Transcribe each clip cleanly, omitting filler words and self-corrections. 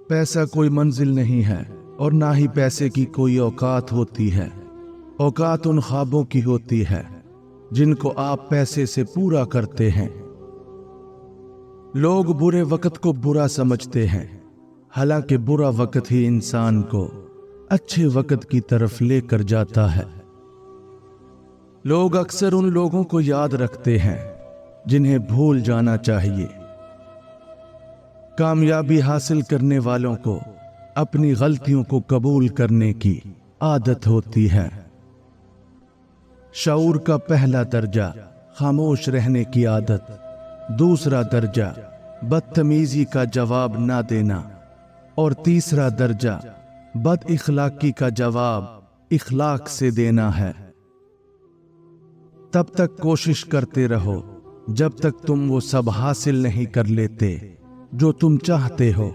पैसा कोई मंजिल नहीं है और ना ही पैसे की कोई औकात होती है। औकात उन ख्वाबों की होती है जिनको आप पैसे से पूरा करते हैं। लोग बुरे वक्त को बुरा समझते हैं, हालांकि बुरा वक्त ही इंसान को अच्छे वक्त की तरफ लेकर जाता है। लोग अक्सर उन लोगों को याद रखते हैं जिन्हें भूल जाना चाहिए। कामयाबी हासिल करने वालों को अपनी गलतियों को कबूल करने की आदत होती है। शऊर का पहला दर्जा खामोश रहने की आदत, दूसरा दर्जा बदतमीजी का जवाब ना देना और तीसरा दर्जा बद इखलाकी का जवाब इखलाक से देना है। तब तक कोशिश करते रहो जब तक तुम वो सब हासिल नहीं कर लेते जो तुम चाहते हो।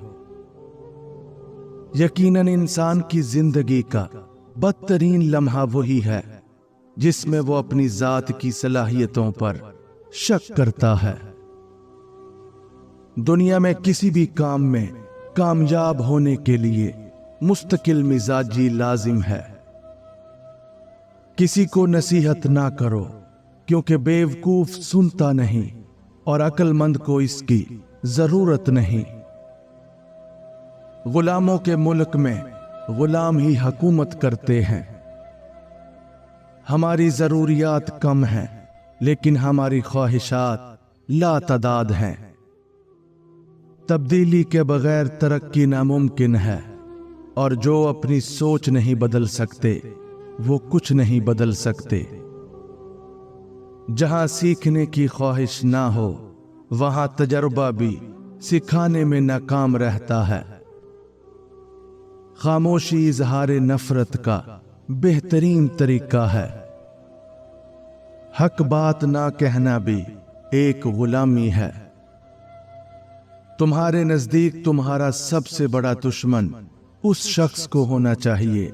यकीनन इंसान की जिंदगी का बदतरीन लम्हा वही है जिसमें वो अपनी जात की सलाहियतों पर शक करता है। दुनिया में किसी भी काम में कामयाब होने के लिए मुस्तकिल मिजाजी लाजिम है। किसी को नसीहत ना करो क्योंकि बेवकूफ सुनता नहीं और अक्लमंद को इसकी जरूरत नहीं। गुलामों के मुल्क में गुलाम ही हुकूमत करते हैं। हमारी जरूरियात कम हैं लेकिन हमारी ख्वाहिशात लातादाद हैं। तब्दीली के बगैर तरक्की नामुमकिन है और जो अपनी सोच नहीं बदल सकते वो कुछ नहीं बदल सकते। जहां सीखने की ख्वाहिश ना हो वहां तजर्बा भी सिखाने में नाकाम रहता है। खामोशी इजहार नफरत का बेहतरीन तरीका है। हक बात ना कहना भी एक गुलामी है। तुम्हारे नजदीक तुम्हारा सबसे बड़ा दुश्मन उस शख्स को होना चाहिए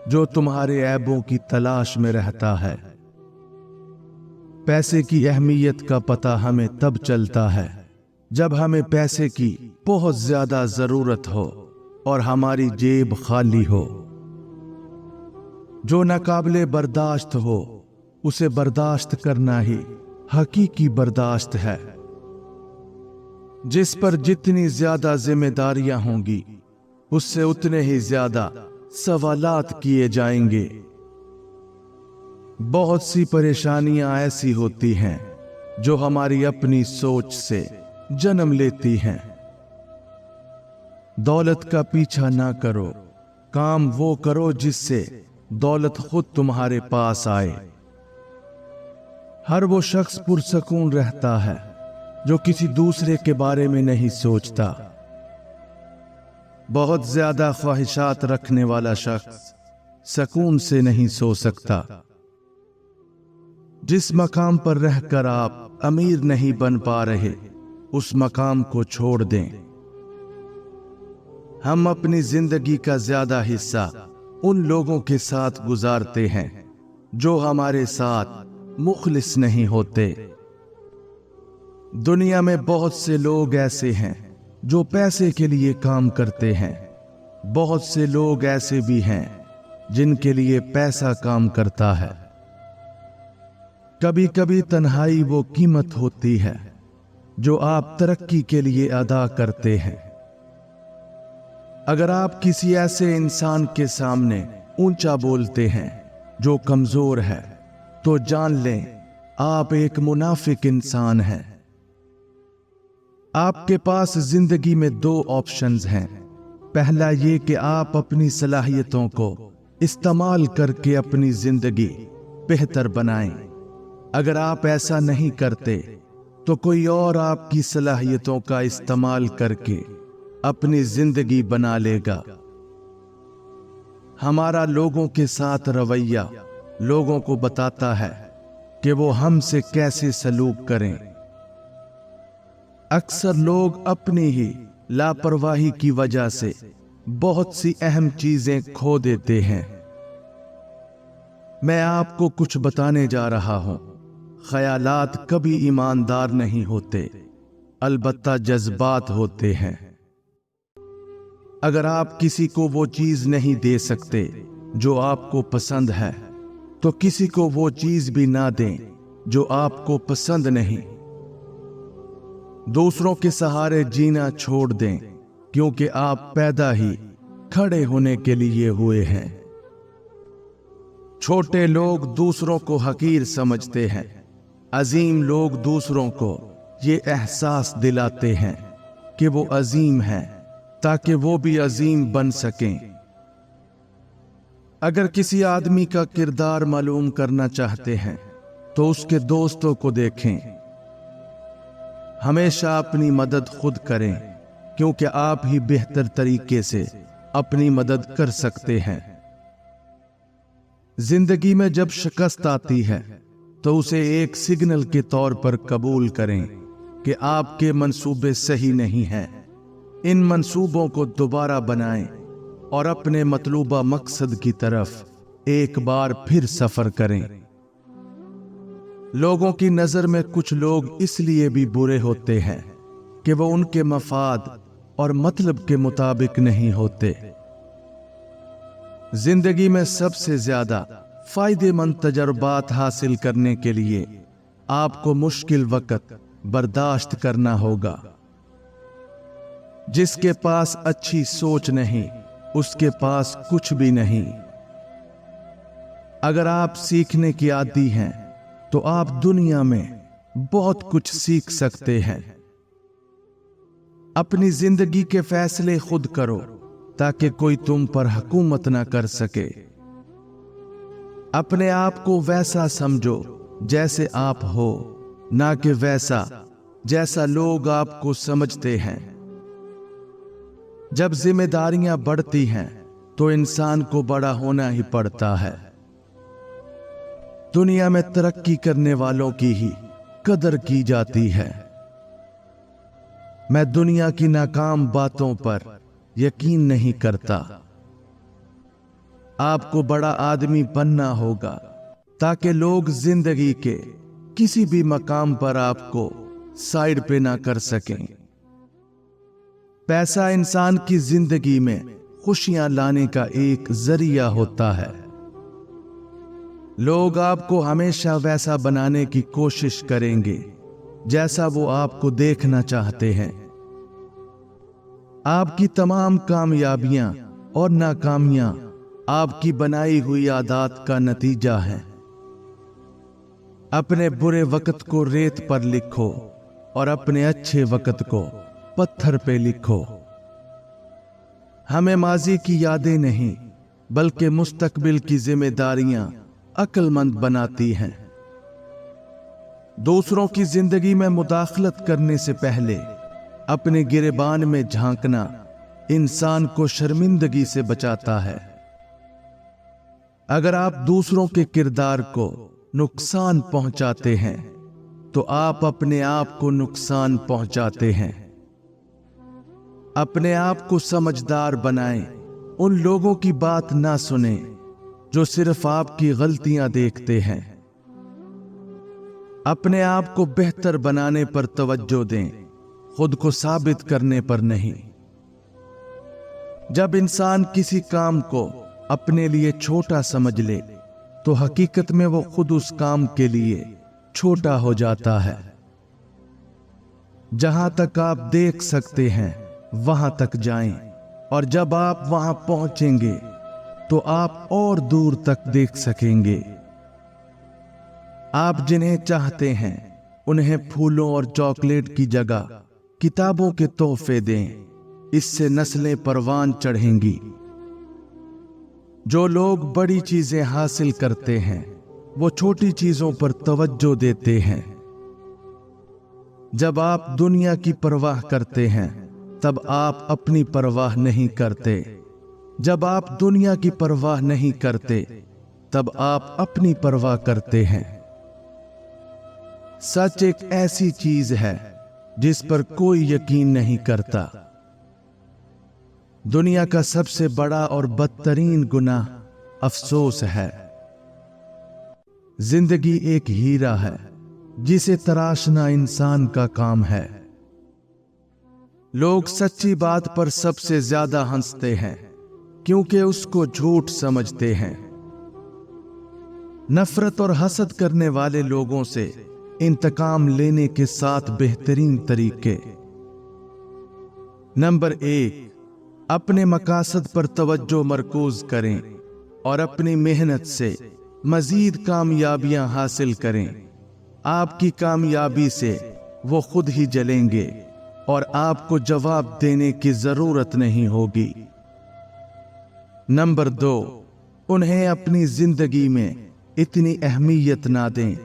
जो तुम्हारे ऐबों की तलाश में रहता है। पैसे की अहमियत का पता हमें तब चलता है जब हमें पैसे की बहुत ज्यादा जरूरत हो और हमारी जेब खाली हो। जो नाकाबिले बर्दाश्त हो उसे बर्दाश्त करना ही हकीकी बर्दाश्त है। जिस पर जितनी ज्यादा जिम्मेदारियां होंगी उससे उतने ही ज्यादा सवालात किए जाएंगे। बहुत सी परेशानियां ऐसी होती हैं जो हमारी अपनी सोच से जन्म लेती हैं। दौलत का पीछा ना करो, काम वो करो जिससे दौलत खुद तुम्हारे पास आए। हर वो शख्स पुरसकून रहता है जो किसी दूसरे के बारे में नहीं सोचता। बहुत ज्यादा ख्वाहिशात रखने वाला शख्स सकून से नहीं सो सकता। जिस मकाम पर रहकर आप अमीर नहीं बन पा रहे उस मकाम को छोड़ दें। हम अपनी जिंदगी का ज्यादा हिस्सा उन लोगों के साथ गुजारते हैं जो हमारे साथ मुखलिस नहीं होते। दुनिया में बहुत से लोग ऐसे हैं जो पैसे के लिए काम करते हैं। बहुत से लोग ऐसे भी हैं जिनके लिए पैसा काम करता है। कभी कभी तन्हाई वो कीमत होती है जो आप तरक्की के लिए अदा करते हैं। अगर आप किसी ऐसे इंसान के सामने ऊंचा बोलते हैं जो कमजोर है तो जान लें आप एक मुनाफिक इंसान हैं। आपके पास जिंदगी में दो ऑप्शंस हैं। पहला ये कि आप अपनी सलाहियतों को इस्तेमाल करके अपनी जिंदगी बेहतर बनाएं। अगर आप ऐसा नहीं करते तो कोई और आपकी सलाहियतों का इस्तेमाल करके अपनी जिंदगी बना लेगा। हमारा लोगों के साथ रवैया लोगों को बताता है कि वो हमसे कैसे सलूक करें। अक्सर लोग अपनी ही लापरवाही की वजह से बहुत सी अहम चीजें खो देते हैं। मैं आपको कुछ बताने जा रहा हूं। ख्यालात कभी ईमानदार नहीं होते, अलबत्ता जज्बात होते हैं। अगर आप किसी को वो चीज नहीं दे सकते जो आपको पसंद है, तो किसी को वो चीज भी ना दें जो आपको पसंद नहीं। दूसरों के सहारे जीना छोड़ दें, क्योंकि आप पैदा ही खड़े होने के लिए हुए हैं। छोटे लोग दूसरों को हकीर समझते हैं, अजीम लोग दूसरों को ये एहसास दिलाते हैं कि वो अजीम हैं, ताकि वो भी अजीम बन सकें। अगर किसी आदमी का किरदार मालूम करना चाहते हैं तो उसके दोस्तों को देखें। हमेशा अपनी मदद खुद करें, क्योंकि आप ही बेहतर तरीके से अपनी मदद कर सकते हैं। जिंदगी में जब शिकस्त आती है तो उसे एक सिग्नल के तौर पर कबूल करें कि आपके मंसूबे सही नहीं हैं। इन मंसूबों को दोबारा बनाएं और अपने मतलूबा मकसद की तरफ एक बार फिर सफर करें। लोगों की नजर में कुछ लोग इसलिए भी बुरे होते हैं कि वो उनके मफाद और मतलब के मुताबिक नहीं होते। जिंदगी में सबसे ज्यादा फायदेमंद तजर्बात हासिल करने के लिए आपको मुश्किल वक्त बर्दाश्त करना होगा। जिसके पास अच्छी सोच नहीं, उसके पास कुछ भी नहीं। अगर आप सीखने की आदी हैं तो आप दुनिया में बहुत कुछ सीख सकते हैं। अपनी जिंदगी के फैसले खुद करो, ताकि कोई तुम पर हुकूमत ना कर सके। अपने आप को वैसा समझो जैसे आप हो, ना कि वैसा जैसा लोग आपको समझते हैं। जब जिम्मेदारियां बढ़ती हैं तो इंसान को बड़ा होना ही पड़ता है। दुनिया में तरक्की करने वालों की ही कदर की जाती है। मैं दुनिया की नाकाम बातों पर यकीन नहीं करता। आपको बड़ा आदमी बनना होगा, ताकि लोग जिंदगी के किसी भी मकाम पर आपको साइड पे ना कर सकें। पैसा इंसान की जिंदगी में खुशियां लाने का एक जरिया होता है। लोग आपको हमेशा वैसा बनाने की कोशिश करेंगे जैसा वो आपको देखना चाहते हैं। आपकी तमाम कामयाबियां और नाकामियां आपकी बनाई हुई आदत का नतीजा है। अपने बुरे वक्त को रेत पर लिखो और अपने अच्छे वक्त को पत्थर पे लिखो। हमें माजी की यादें नहीं, बल्कि मुस्तकबिल की जिम्मेदारियां अक्लमंद बनाती हैं। दूसरों की जिंदगी में मुदाखलत करने से पहले अपने गिरेबान में झांकना इंसान को शर्मिंदगी से बचाता है। अगर आप दूसरों के किरदार को नुकसान पहुंचाते हैं तो आप अपने आप को नुकसान पहुंचाते हैं। अपने आप को समझदार बनाएं, उन लोगों की बात ना सुनें जो सिर्फ आपकी गलतियां देखते हैं। अपने आप को बेहतर बनाने पर तवज्जो दें, खुद को साबित करने पर नहीं। जब इंसान किसी काम को अपने लिए छोटा समझ ले तो हकीकत में वो खुद उस काम के लिए छोटा हो जाता है। जहां तक आप देख सकते हैं वहां तक जाएं, और जब आप वहां पहुंचेंगे तो आप और दूर तक देख सकेंगे। आप जिन्हें चाहते हैं उन्हें फूलों और चॉकलेट की जगह किताबों के तोहफे दें, इससे नस्लें परवान चढ़ेंगी। जो लोग बड़ी चीजें हासिल करते हैं वो छोटी चीजों पर तवज्जो देते हैं। जब आप दुनिया की परवाह करते हैं तब आप अपनी परवाह नहीं करते। जब आप दुनिया की परवाह नहीं करते तब आप अपनी परवाह करते हैं। सच एक ऐसी चीज है जिस पर कोई यकीन नहीं करता। दुनिया का सबसे बड़ा और बदतरीन गुनाह अफसोस है। जिंदगी एक हीरा है जिसे तराशना इंसान का काम है। लोग सच्ची बात पर सबसे ज्यादा हंसते हैं क्योंकि उसको झूठ समझते हैं। नफरत और हसद करने वाले लोगों से इंतकाम लेने के 7 बेहतरीन तरीके। नंबर 1, अपने मकासद पर तवज्जो मरकूज करें और अपनी मेहनत से मजीद कामयाबियां हासिल करें। आपकी कामयाबी से वो खुद ही जलेंगे और आपको जवाब देने की जरूरत नहीं होगी। नंबर 2, उन्हें अपनी जिंदगी में इतनी अहमियत ना दें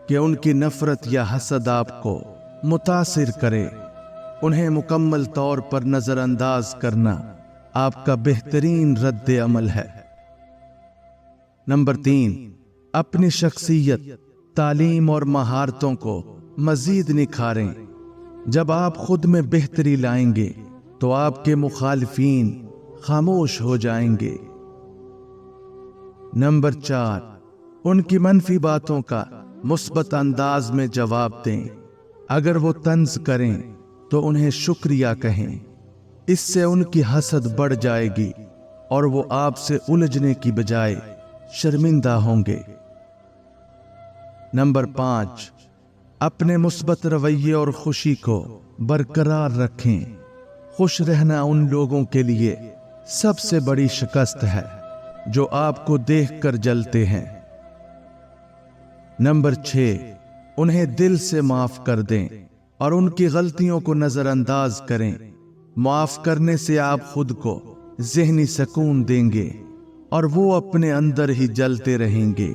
कि उनकी नफरत या हसद आपको मुतासिर करे। उन्हें मुकम्मल तौर पर नजरअंदाज करना आपका बेहतरीन रद्द अमल है। नंबर 3, अपनी शख्सियत, तालीम और महारतों को मजीद निखारें। जब आप खुद में बेहतरी लाएंगे तो आपके मुखालिफीन खामोश हो जाएंगे। नंबर 4, उनकी मनफी बातों का मुस्बत अंदाज में जवाब दें। अगर वो तंज करें तो उन्हें शुक्रिया कहें। इससे उनकी हसद बढ़ जाएगी और वो आपसे उलझने की बजाय शर्मिंदा होंगे। नंबर 5, अपने मुस्बत रवैये और खुशी को बरकरार रखें। खुश रहना उन लोगों के लिए सबसे बड़ी शिकस्त है जो आपको देखकर जलते हैं। नंबर 6, उन्हें दिल से माफ कर दें और उनकी गलतियों को नजरअंदाज करें। माफ करने से आप खुद को ज़हनी सुकून देंगे और वो अपने अंदर ही जलते रहेंगे।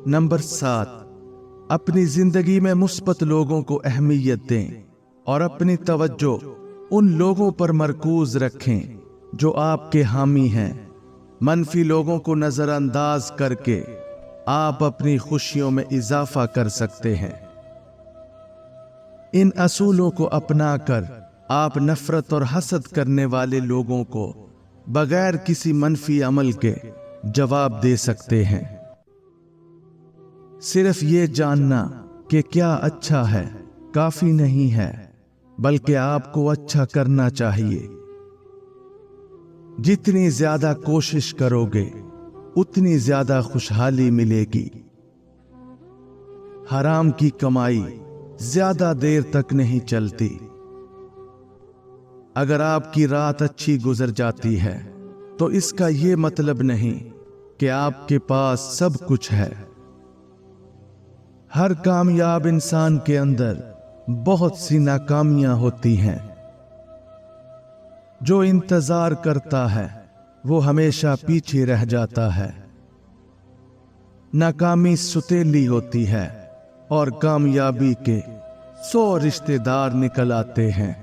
नंबर 7, अपनी जिंदगी में मुस्बत लोगों को अहमियत दें और अपनी तवज्जो उन लोगों पर मरकूज रखें जो आपके हामी हैं। मनफी लोगों को नजरअंदाज करके आप अपनी खुशियों में इजाफा कर सकते हैं। इन असूलों को अपनाकर आप नफरत और हसद करने वाले लोगों को बगैर किसी मनफी अमल के जवाब दे सकते हैं। सिर्फ ये जानना कि क्या अच्छा है काफी नहीं है, बल्कि आपको अच्छा करना चाहिए। जितनी ज्यादा कोशिश करोगे उतनी ज्यादा खुशहाली मिलेगी। हराम की कमाई ज्यादा देर तक नहीं चलती। अगर आपकी रात अच्छी गुजर जाती है तो इसका यह मतलब नहीं कि आपके पास सब कुछ है। हर कामयाब इंसान के अंदर बहुत सी नाकामियां होती हैं। जो इंतजार करता है वो हमेशा पीछे रह जाता है। नाकामी सुतीली होती है और कामयाबी के 100 रिश्तेदार निकल आते हैं।